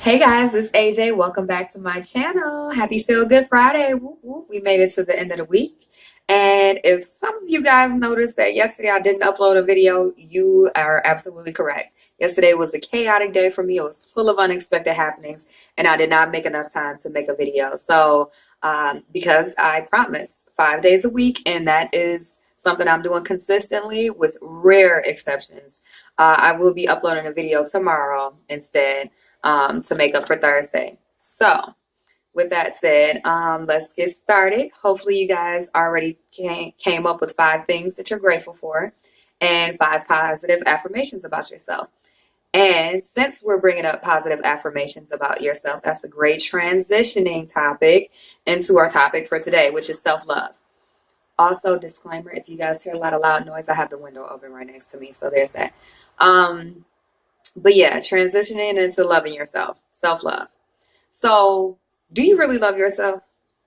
Hey guys, it's AJ. Welcome back to my channel. Happy Feel Good Friday. Woo woo. We made it to the end of the week. And if some of you guys noticed that yesterday I didn't upload a video, you are absolutely correct. Yesterday was a chaotic day for me. It was full of unexpected happenings, and I did not make enough time to make a video. So, because I promised 5 days a week, and that is something I'm doing consistently with rare exceptions. I will be uploading a video tomorrow instead to make up for Thursday. So, with that said, let's get started. Hopefully, you guys already came up with 5 things that you're grateful for and 5 positive affirmations about yourself. And since we're bringing up positive affirmations about yourself, that's a great transitioning topic into our topic for today, which is self-love. Also, disclaimer, if you guys hear a lot of loud noise, I have the window open right next to me, so there's that. But yeah, transitioning into loving yourself, self-love. So, do you really love yourself?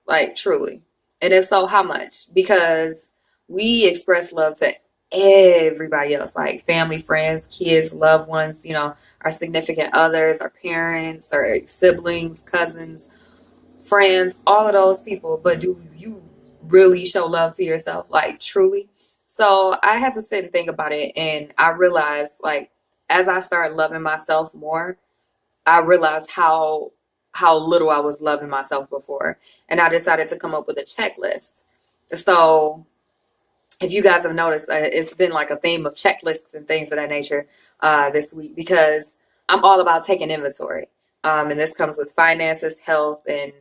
Like, truly? And if so, how much? Because we express love to everybody else, like family, friends, kids, loved ones, our significant others, our parents, our siblings, cousins, friends, all of those people. But do you really show love to yourself, like truly? So I had to sit and think about it, and I realized, like, as I started loving myself more, I realized how little I was loving myself before, and I decided to come up with a checklist. So if you guys have noticed, it's been like a theme of checklists and things of that nature this week, because I'm all about taking inventory. And this comes with finances, health, and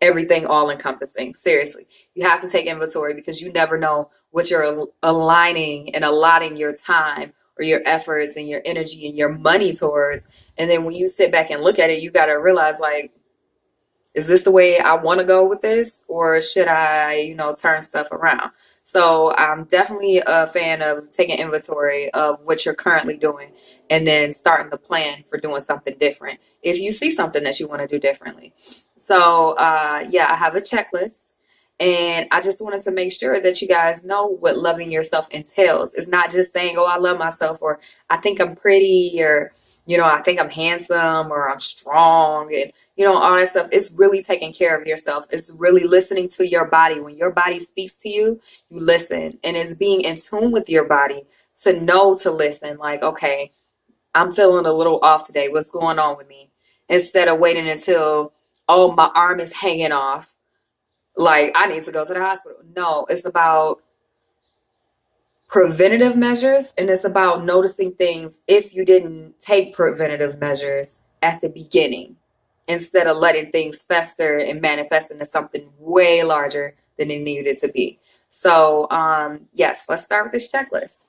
everything all encompassing. Seriously, you have to take inventory because you never know what you're aligning and allotting your time or your efforts and your energy and your money towards. And then when you sit back and look at it, you got to realize, like, is this the way I want to go with this, or should I, turn stuff around? So I'm definitely a fan of taking inventory of what you're currently doing and then starting the plan for doing something different if you see something that you want to do differently. So, yeah, I have a checklist, and I just wanted to make sure that you guys know what loving yourself entails. It's not just saying, oh, I love myself, or I think I'm pretty, or, I think I'm handsome, or I'm strong, and, all that stuff. It's really taking care of yourself. It's really listening to your body. When your body speaks to you, you listen. And it's being in tune with your body to know to listen. Like, okay, I'm feeling a little off today. What's going on with me? Instead of waiting until, oh, my arm is hanging off, like I need to go to the hospital. No, it's about preventative measures, and it's about noticing things if you didn't take preventative measures at the beginning, instead of letting things fester and manifest into something way larger than it needed to be. So, yes, let's start with this checklist.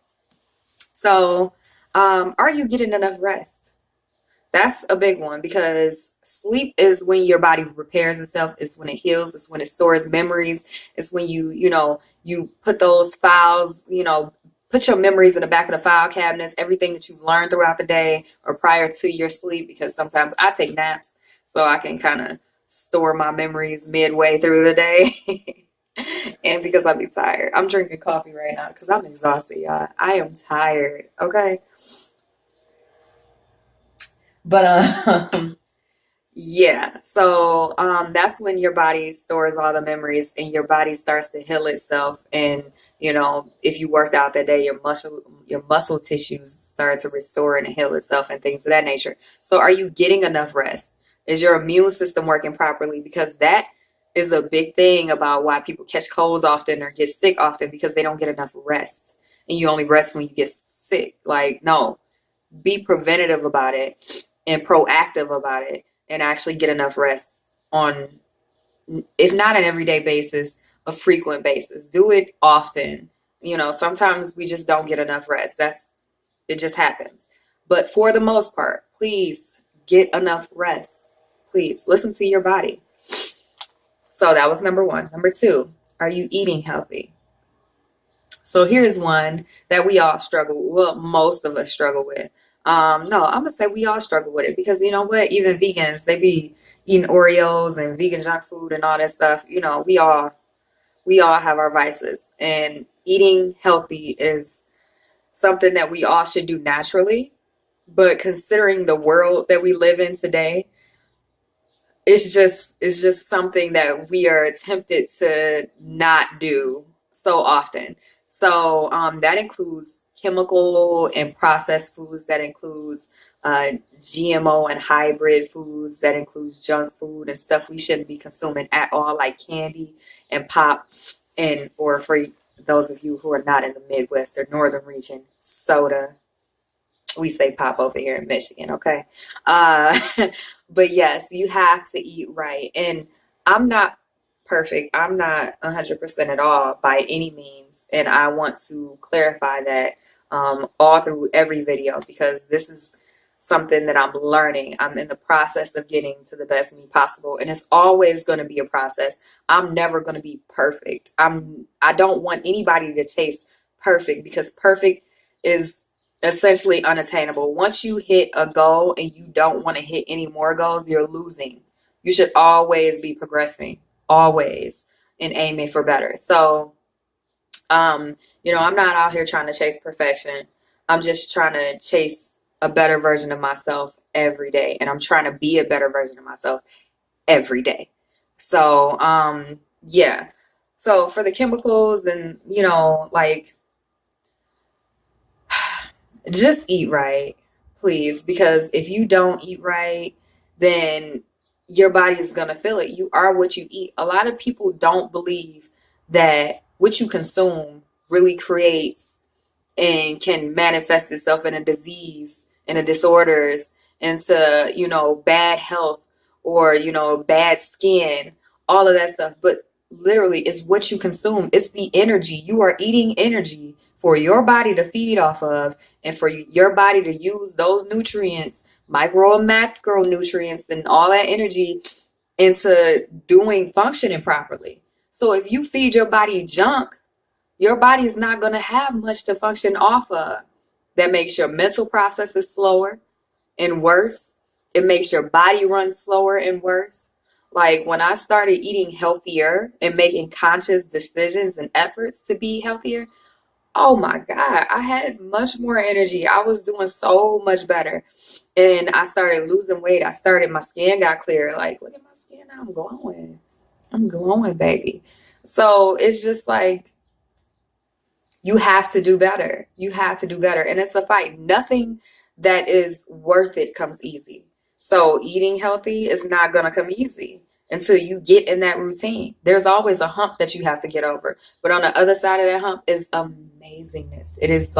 So, are you getting enough rest? That's a big one, because sleep is when your body repairs itself. It's when it heals. It's when it stores memories. It's when you put those files, put your memories in the back of the file cabinets, everything that you've learned throughout the day or prior to your sleep, because sometimes I take naps so I can kind of store my memories midway through the day. And because I'll be tired. I'm drinking coffee right now because I'm exhausted, y'all. I am tired. Okay. But yeah, so that's when your body stores all the memories and your body starts to heal itself. And if you worked out that day, your muscle tissues start to restore and heal itself and things of that nature. So are you getting enough rest? Is your immune system working properly? Because that is a big thing about why people catch colds often or get sick often, because they don't get enough rest. And you only rest when you get sick. Like, no, be preventative about it and proactive about it, and actually get enough rest on, if not an everyday basis, a frequent basis. Do it often. Sometimes we just don't get enough rest. It just happens. But for the most part, please get enough rest. Please listen to your body. So that was number one. Number two, are you eating healthy? So here's one that we all struggle, well, most of us struggle with. No, I'm gonna say we all struggle with it, because you know what? Even vegans, they be eating Oreos and vegan junk food and all that stuff. We all have our vices, and eating healthy is something that we all should do naturally, But considering the world that we live in today, it's just something that we are tempted to not do so often. So that includes chemical and processed foods. That includes GMO and hybrid foods. That includes junk food and stuff we shouldn't be consuming at all, like candy and pop, and or for those of you who are not in the Midwest or Northern region, soda. We say pop over here in Michigan, okay? Uh, but yes, you have to eat right. And I'm not perfect. I'm not 100% at all by any means. And I want to clarify that all through every video because this is something that I'm learning. I'm in the process of getting to the best me possible. And it's always going to be a process. I'm never going to be perfect. I don't want anybody to chase perfect because perfect is essentially unattainable. Once you hit a goal and you don't want to hit any more goals, you're losing. You should always be progressing, always, and aiming for better. So, I'm not out here trying to chase perfection. I'm just trying to chase a better version of myself every day. And I'm trying to be a better version of myself every day. So, yeah. So for the chemicals and, like, just eat right, please, because if you don't eat right, then your body is going to feel it. You are what you eat. A lot of people don't believe that what you consume really creates and can manifest itself in a disease, in a disorders, into, bad health or, bad skin, all of that stuff. But literally, it's what you consume. It's the energy. You are eating energy for your body to feed off of and for your body to use those nutrients, micro and macronutrients, and all that energy into doing functioning properly. So if you feed your body junk, your body is not going to have much to function off of. That makes your mental processes slower and worse. It makes your body run slower and worse. Like when I started eating healthier and making conscious decisions and efforts to be healthier, oh my God, I had much more energy. I was doing so much better. And I started losing weight. My skin got clear. Like, look at my skin now. I'm glowing. I'm glowing, baby. So it's just like, you have to do better. You have to do better. And it's a fight. Nothing that is worth it comes easy. So eating healthy is not going to come easy until you get in that routine. There's always a hump that you have to get over. But on the other side of that hump is amazingness. It is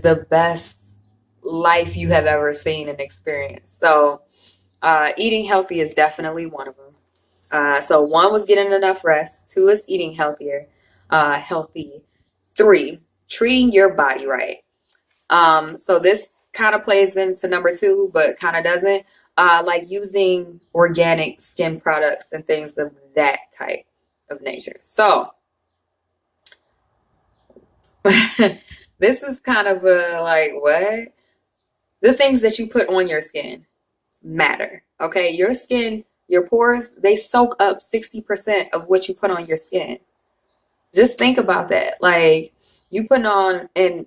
the best life you have ever seen and experienced. So eating healthy is definitely one of them. So 1 was getting enough rest. 2 is eating healthy. 3, treating your body right. So this kind of plays into number 2, but kind of doesn't. Like using organic skin products and things of that type of nature. So this is kind of a like, what? The things that you put on your skin matter. Okay, your skin, your pores, they soak up 60% of what you put on your skin. Just think about that. Like you put on, and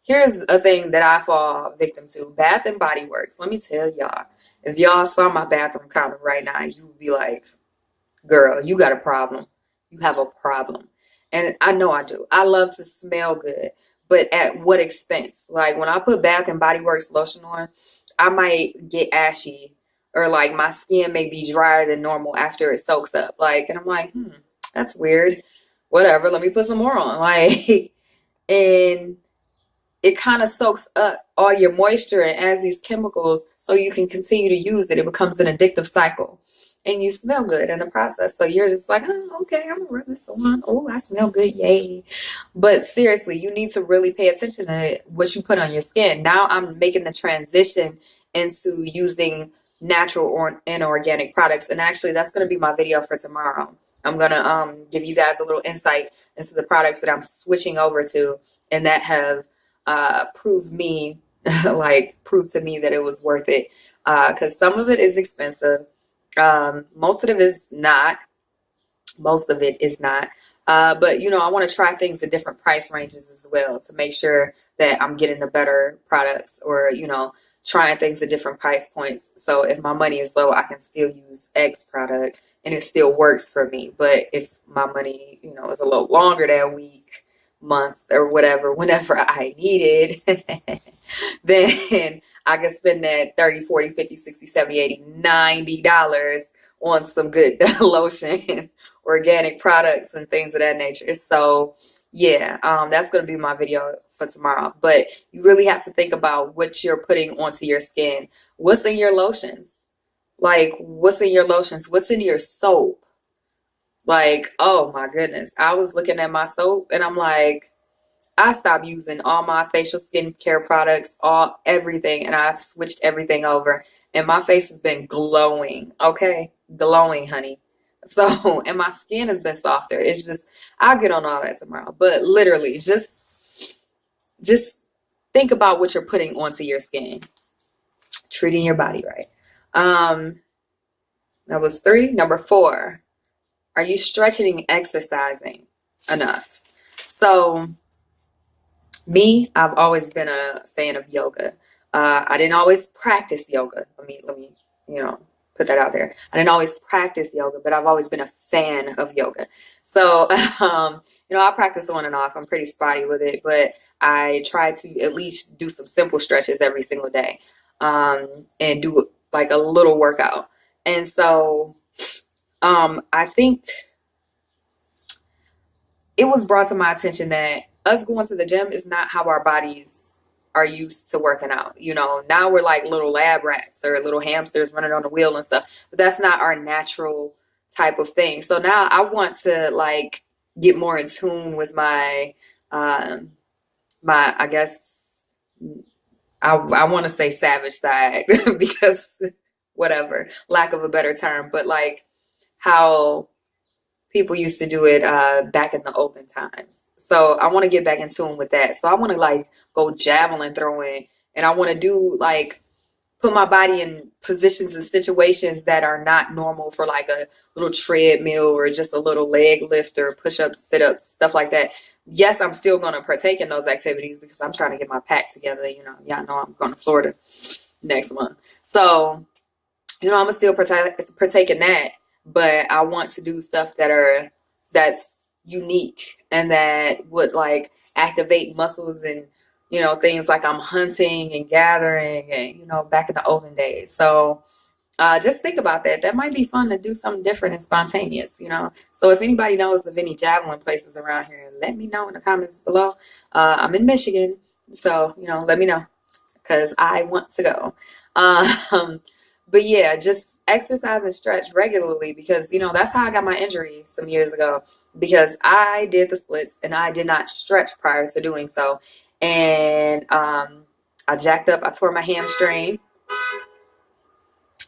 here's a thing that I fall victim to: Bath and Body Works. Let me tell y'all, if y'all saw my bathroom counter right now, you would be like, girl, you got a problem. You have a problem. And I know I do. I love to smell good, but at what expense? Like when I put Bath and Body Works lotion on, I might get ashy, or like my skin may be drier than normal after it soaks up. Like, and I'm like, that's weird. Whatever, let me put some more on. Like, and it kind of soaks up all your moisture and adds these chemicals so you can continue to use it. It becomes an addictive cycle. And you smell good in the process. So you're just like, oh, okay, I'm going to rub this on. Oh, I smell good. Yay. But seriously, you need to really pay attention to what you put on your skin. Now I'm making the transition into using natural and organic products. And actually, that's going to be my video for tomorrow. I'm going to give you guys a little insight into the products that I'm switching over to and that have proved to me that it was worth it. Because some of it is expensive. Most of it is not. But I want to try things at different price ranges as well to make sure that I'm getting the better products, or trying things at different price points. So if my money is low, I can still use X product and it still works for me. But if my money, is a little longer than a week, month, or whatever, whenever I need it, then I can spend that 30, 40, 50, 60, 70, 80, $90 on some good lotion, organic products, and things of that nature. So yeah, that's going to be my video for tomorrow. But you really have to think about what you're putting onto your skin. What's in your lotions? Like, what's in your lotions? What's in your soap? Like, oh my goodness. I was looking at my soap and I'm like, I stopped using all my facial skincare products, everything, and I switched everything over. And my face has been glowing, okay? Glowing, honey. So, and my skin has been softer. It's just, I'll get on all that tomorrow. But literally, just think about what you're putting onto your skin. Treating your body right. That was 3. Number 4, are you stretching and exercising enough? So me, I've always been a fan of yoga. I didn't always practice yoga. Let me, put that out there. I didn't always practice yoga, but I've always been a fan of yoga. So, I practice on and off. I'm pretty spotty with it, but I try to at least do some simple stretches every single day, and do like a little workout. And so, I think it was brought to my attention that us going to the gym is not how our bodies are used to working out. Now we're like little lab rats or little hamsters running on the wheel and stuff, but that's not our natural type of thing. So now I want to like get more in tune with my, I guess I want to say savage side because whatever, lack of a better term, but like how people used to do it back in the olden times. So I want to get back in tune with that. So I want to like go javelin throwing, and I want to do like put my body in positions and situations that are not normal for like a little treadmill or just a little leg lift or push-ups, sit-ups, stuff like that. Yes, I'm still going to partake in those activities because I'm trying to get my pack together. Y'all know I'm going to Florida next month. So, I'm going to still partake in that. But I want to do stuff that's unique and that would like activate muscles and, things like I'm hunting and gathering and, back in the olden days. So just think about that. That might be fun to do something different and spontaneous, So if anybody knows of any javelin places around here, let me know in the comments below. I'm in Michigan, so, let me know because I want to go. But yeah, just exercise and stretch regularly because, that's how I got my injury some years ago, because I did the splits and I did not stretch prior to doing so. And I jacked up, I tore my hamstring.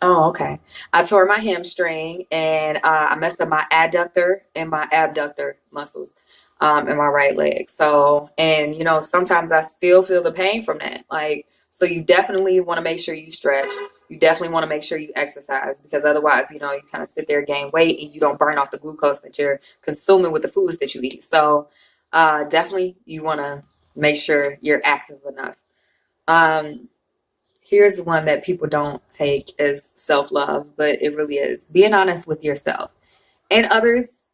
Oh, okay. I tore my hamstring and I messed up my adductor and my abductor muscles in my right leg. So, and sometimes I still feel the pain from that. Like, so you definitely want to make sure you stretch. You definitely want to make sure you exercise because otherwise, you kind of sit there, gain weight, and you don't burn off the glucose that you're consuming with the foods that you eat. So definitely you want to make sure you're active enough. Here's one that people don't take as self-love, but it really is. Being honest with yourself and others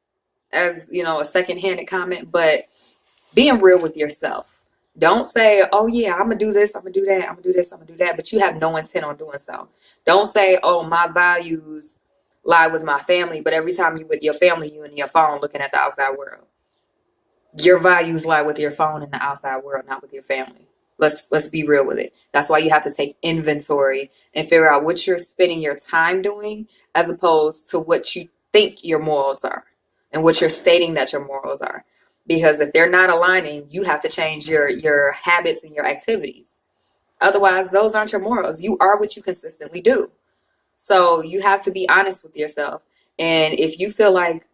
as, a second-handed comment, but being real with yourself. Don't say, oh yeah, I'm gonna do this, I'm gonna do that, I'm gonna do this, I'm gonna do that, but you have no intent on doing so. Don't say, oh, my values lie with my family, but every time you with your family, you in your phone looking at the outside world. Your values lie with your phone and the outside world, not with your family. Let's be real with it. That's why you have to take inventory and figure out what you're spending your time doing as opposed to what you think your morals are and what you're stating that your morals are. Because if they're not aligning, you have to change your habits and your activities. Otherwise, those aren't your morals. You are what you consistently do. So you have to be honest with yourself. And if you feel like,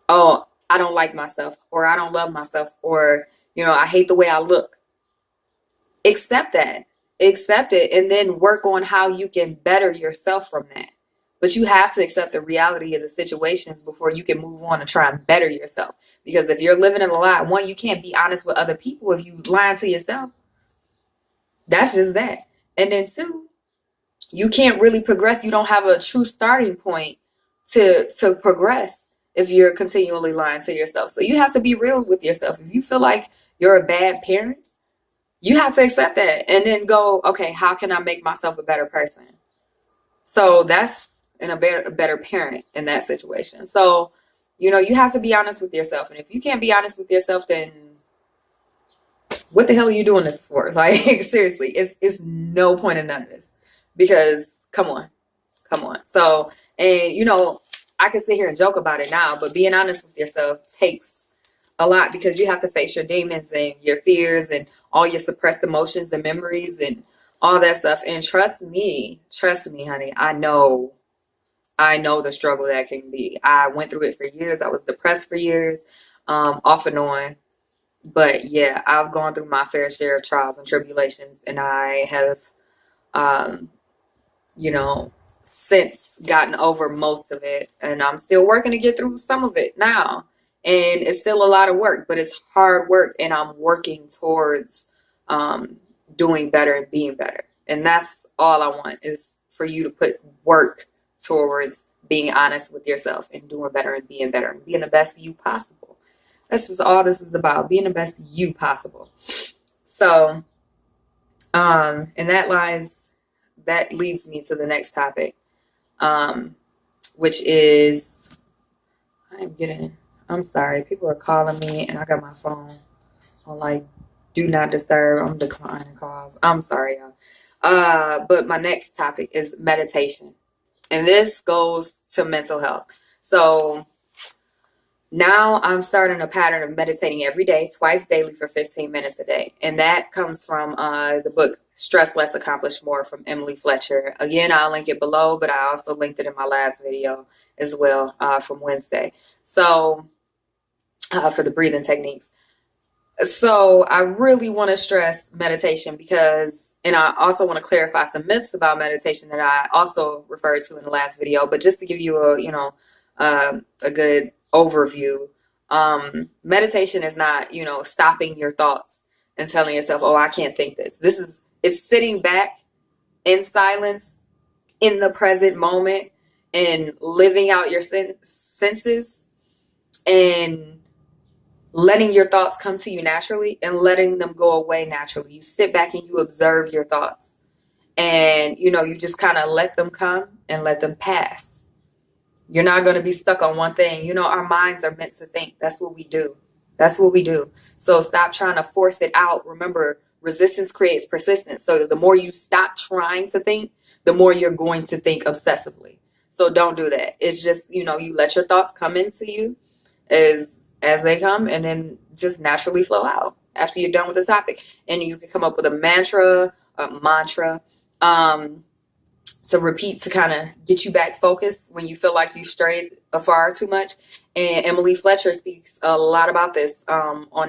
oh, I don't like myself, or I don't love myself, or, I hate the way I look, accept that. Accept it and then work on how you can better yourself from that. But you have to accept the reality of the situations before you can move on and try and better yourself. Because if you're living in a lie, one, you can't be honest with other people if you lying to yourself. That's just that. And then two, you can't really progress. You don't have a true starting point to progress if you're continually lying to yourself. So you have to be real with yourself. If you feel like you're a bad parent, you have to accept that and then go, okay, how can I make myself a better person? So that's a better parent in that situation. So, you have to be honest with yourself. And if you can't be honest with yourself, then what the hell are you doing this for? Like, seriously, it's no point in none of this. Because come on. So, and I can sit here and joke about it now, but being honest with yourself takes a lot, because you have to face your demons and your fears and all your suppressed emotions and memories and all that stuff. And trust me, honey, I know the struggle that can be. I went through it for years. I was depressed for years, off and on. But yeah, I've gone through my fair share of trials and tribulations, and I have, since gotten over most of it, and I'm still working to get through some of it now. And it's still a lot of work, but it's hard work, and I'm working towards doing better and being better. And that's all I want, is for you to put work towards being honest with yourself and doing better and being the best you possible. This is all this is about, being the best you possible. So, and that leads me to the next topic, which is, I'm sorry, people are calling me and I got my phone on like do not disturb. I'm declining calls. I'm sorry, y'all. But my next topic is meditation. And this goes to mental health. So now I'm starting a pattern of meditating every day, twice daily for 15 minutes a day. And that comes from the book Stress Less, Accomplish More from Emily Fletcher. Again, I'll link it below, but I also linked it in my last video as well, from Wednesday. So for the breathing techniques. So I really want to stress meditation and I also want to clarify some myths about meditation that I also referred to in the last video. But just to give you a good overview, meditation is not, stopping your thoughts and telling yourself, oh, I can't think this. It's sitting back in silence in the present moment and living out your senses and letting your thoughts come to you naturally and letting them go away naturally. You sit back and you observe your thoughts, and you just kind of let them come and let them pass. You're not going to be stuck on one thing. Our minds are meant to think. That's what we do. So stop trying to force it out. Remember, resistance creates persistence. So the more you stop trying to think, the more you're going to think obsessively. So don't do that. It's just, you let your thoughts come into you as they come, and then just naturally flow out after you're done with the topic. And you can come up with a mantra to repeat to kind of get you back focused when you feel like you strayed afar too much. And Emily Fletcher speaks a lot about this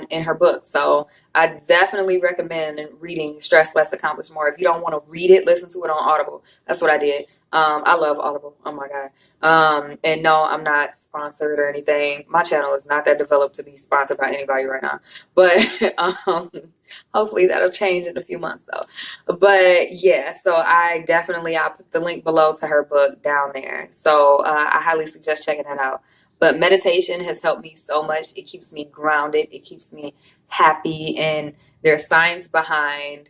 in her book. So I definitely recommend reading Stress Less, Accomplish More. If you don't want to read it, listen to it on Audible. That's what I did. I love Audible. Oh my God. And no, I'm not sponsored or anything. My channel is not that developed to be sponsored by anybody right now. But hopefully that'll change in a few months though. But yeah, so I'll put the link below to her book down there. So I highly suggest checking that out. But meditation has helped me so much. It keeps me grounded. It keeps me happy. And there's science behind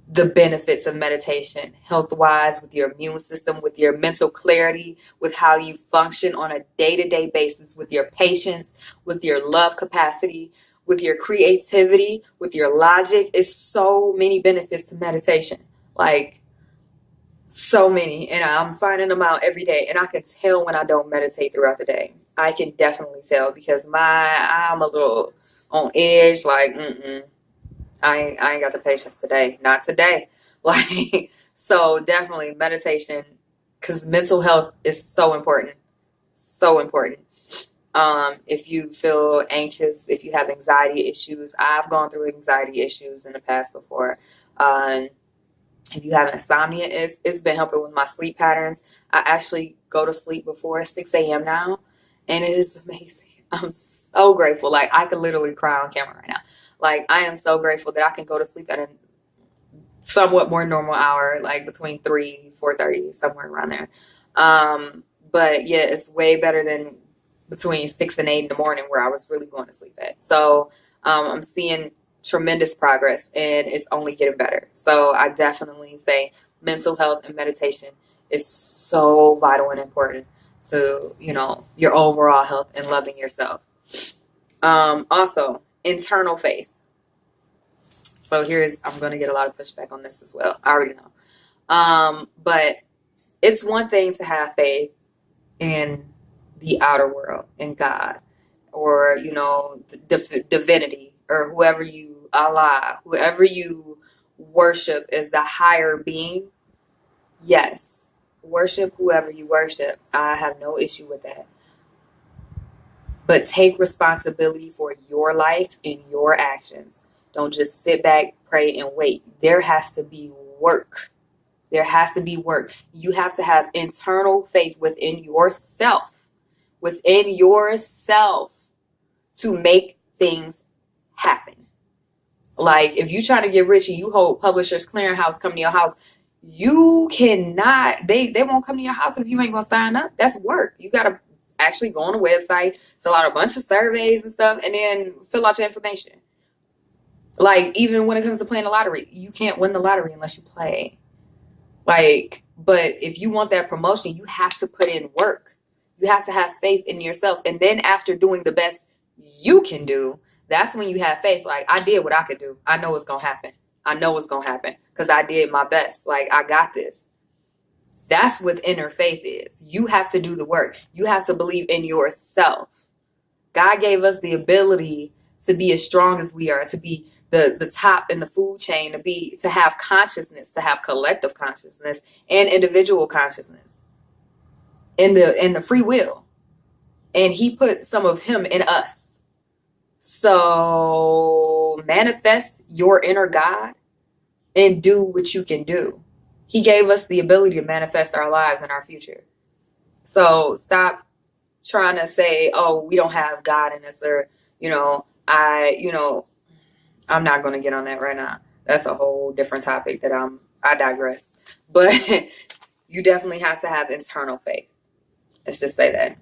the benefits of meditation, health-wise, with your immune system, with your mental clarity, with how you function on a day-to-day basis, with your patience, with your love capacity, with your creativity, with your logic. It's so many benefits to meditation. Like, so many, and I'm finding them out every day. And I can tell when I don't meditate throughout the day. I can definitely tell, because I'm a little on edge. Like, I ain't got the patience today. Not today. Like, so definitely meditation, because mental health is so important. So important. If you feel anxious, if you have anxiety issues, I've gone through anxiety issues in the past before. If you have insomnia, it's been helping with my sleep patterns. I actually go to sleep before 6 a.m. now, and it is amazing. I'm so grateful. Like, I could literally cry on camera right now. Like, I am so grateful that I can go to sleep at a somewhat more normal hour, like between 3, 4:30, somewhere around there. But yeah, it's way better than between 6 and 8 in the morning where I was really going to sleep at. So I'm seeing tremendous progress, and it's only getting better. So I definitely say mental health and meditation is so vital and important to, your overall health and loving yourself. Also, internal faith. So I'm going to get a lot of pushback on this as well. I already know. But it's one thing to have faith in the outer world, in God, or, divinity, or whoever you worship as the higher being. Yes, worship whoever you worship. I have no issue with that. But take responsibility for your life and your actions. Don't just sit back, pray, and wait. There has to be work. There has to be work. You have to have internal faith within yourself to make things happen. Like, if you're trying to get rich and you hold Publishers Clearinghouse come to your house, you cannot, they won't come to your house if you ain't going to sign up. That's work. You got to actually go on a website, fill out a bunch of surveys and stuff, and then fill out your information. Like, even when it comes to playing the lottery, you can't win the lottery unless you play. Like, but if you want that promotion, you have to put in work. You have to have faith in yourself. And then after doing the best you can do, that's when you have faith. Like, I did what I could do. I know it's going to happen. I know it's going to happen because I did my best. Like, I got this. That's what inner faith is. You have to do the work. You have to believe in yourself. God gave us the ability to be as strong as we are, to be the top in the food chain, to have consciousness, to have collective consciousness and individual consciousness, in the free will. And he put some of him in us. So manifest your inner God and do what you can do. He gave us the ability to manifest our lives and our future. So stop trying to say, oh, we don't have God in us, or, I'm not going to get on that right now. That's a whole different topic that I digress. But you definitely have to have internal faith. Let's just say that.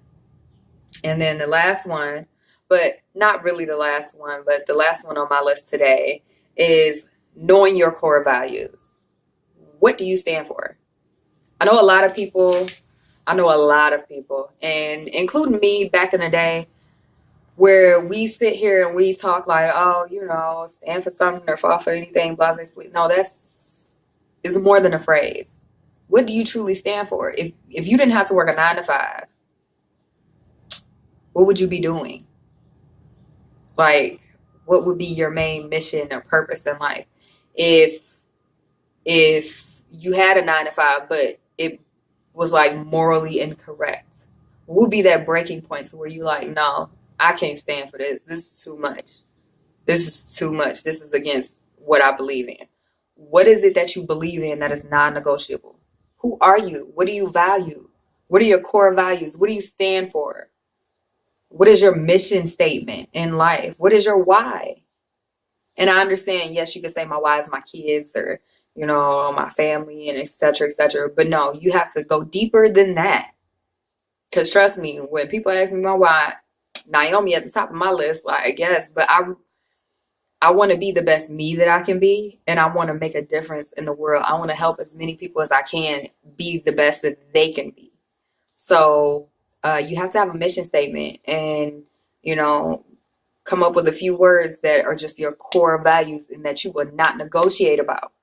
And then the last one, but not really the last one, but the last one on my list today is knowing your core values. What do you stand for? I know a lot of people, and including me back in the day, where we sit here and we talk like, oh, stand for something or fall for anything, blah, blah, blah. No, is more than a phrase. What do you truly stand for? If you didn't have to work a 9 to 5, what would you be doing? Like, what would be your main mission or purpose in life? If you had a 9 to 5, but it was like morally incorrect, what would be that breaking point to where you like, no, I can't stand for this. This is too much. This is too much. This is against what I believe in. What is it that you believe in that is non-negotiable? Who are you? What do you value? What are your core values? What do you stand for? What is your mission statement in life? What is your why? And I understand, yes, you could say my why is my kids, or, my family, and et cetera, et cetera. But no, you have to go deeper than that. Because trust me, when people ask me my why, Naomi at the top of my list, like, yes, but I want to be the best me that I can be, and I want to make a difference in the world. I want to help as many people as I can be the best that they can be. So you have to have a mission statement, and, come up with a few words that are just your core values and that you will not negotiate about.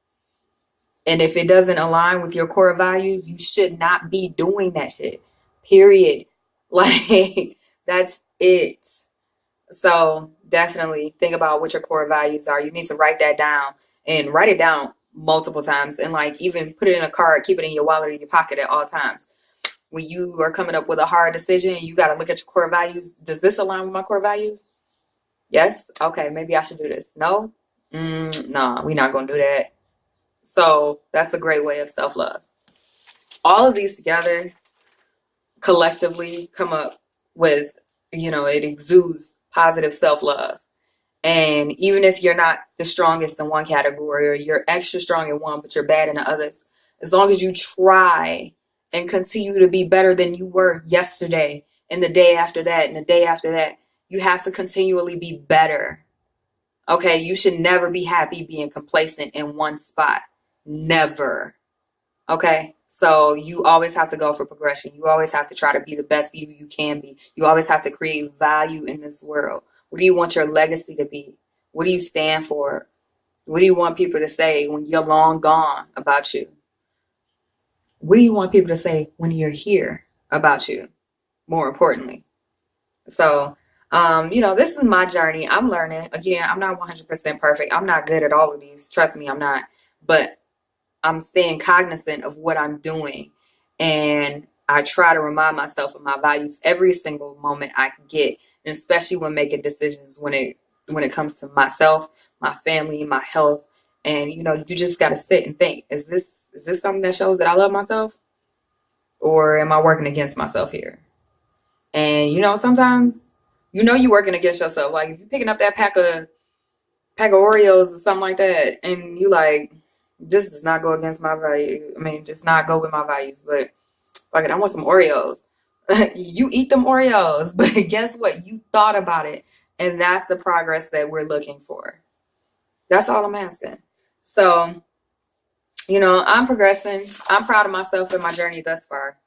And if it doesn't align with your core values, you should not be doing that shit. Period. Like, that's it. So definitely think about what your core values are. You need to write that down, and write it down multiple times, and like even put it in a card, keep it in your wallet or your pocket at all times. When you are coming up with a hard decision, you got to look at your core values. Does this align with my core values? Yes. Okay. Maybe I should do this. No. No, we're not going to do that. So that's a great way of self-love. All of these together collectively come up with, it exudes positive self-love. And even if you're not the strongest in one category, or you're extra strong in one but you're bad in the others, as long as you try and continue to be better than you were yesterday and the day after that and the day after that, you have to continually be better. Okay, you should never be happy being complacent in one spot. Never. Okay, so you always have to go for progression. You always have to try to be the best you can be. You always have to create value in this world. What do you want your legacy to be? What do you stand for? What do you want people to say when you're long gone about you? What do you want people to say when you're here about you? More importantly. So, this is my journey. I'm learning. Again, I'm not 100% perfect. I'm not good at all of these. Trust me, I'm not. But I'm staying cognizant of what I'm doing. And I try to remind myself of my values every single moment I get, and especially when making decisions when it comes to myself, my family, my health. And you just gotta sit and think, is this something that shows that I love myself? Or am I working against myself here? And sometimes you're working against yourself. Like if you're picking up that pack of Oreos or something like that, and you like, this does not go against my value. I mean, just not go with my values. But fuck it, I want some Oreos. You eat them Oreos, but guess what? You thought about it, and that's the progress that we're looking for. That's all I'm asking. So, I'm progressing. I'm proud of myself and my journey thus far.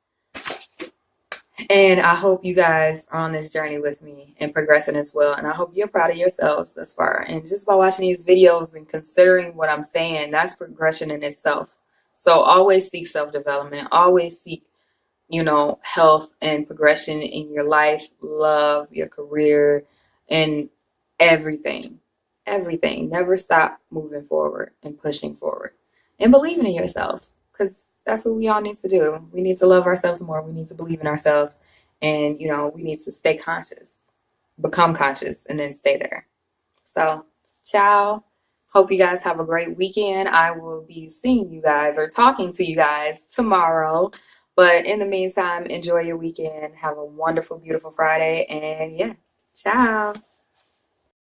And I hope you guys are on this journey with me and progressing as well. And I hope you're proud of yourselves thus far. And just by watching these videos and considering what I'm saying, that's progression in itself. So always seek self-development. Always seek, health and progression in your life, love, your career, and everything. Everything. Never stop moving forward and pushing forward. And believing in yourself. Because that's what we all need to do. We need to love ourselves more. We need to believe in ourselves. And, we need to stay conscious, become conscious, and then stay there. So, ciao. Hope you guys have a great weekend. I will be seeing you guys or talking to you guys tomorrow. But in the meantime, enjoy your weekend. Have a wonderful, beautiful Friday. And yeah, ciao.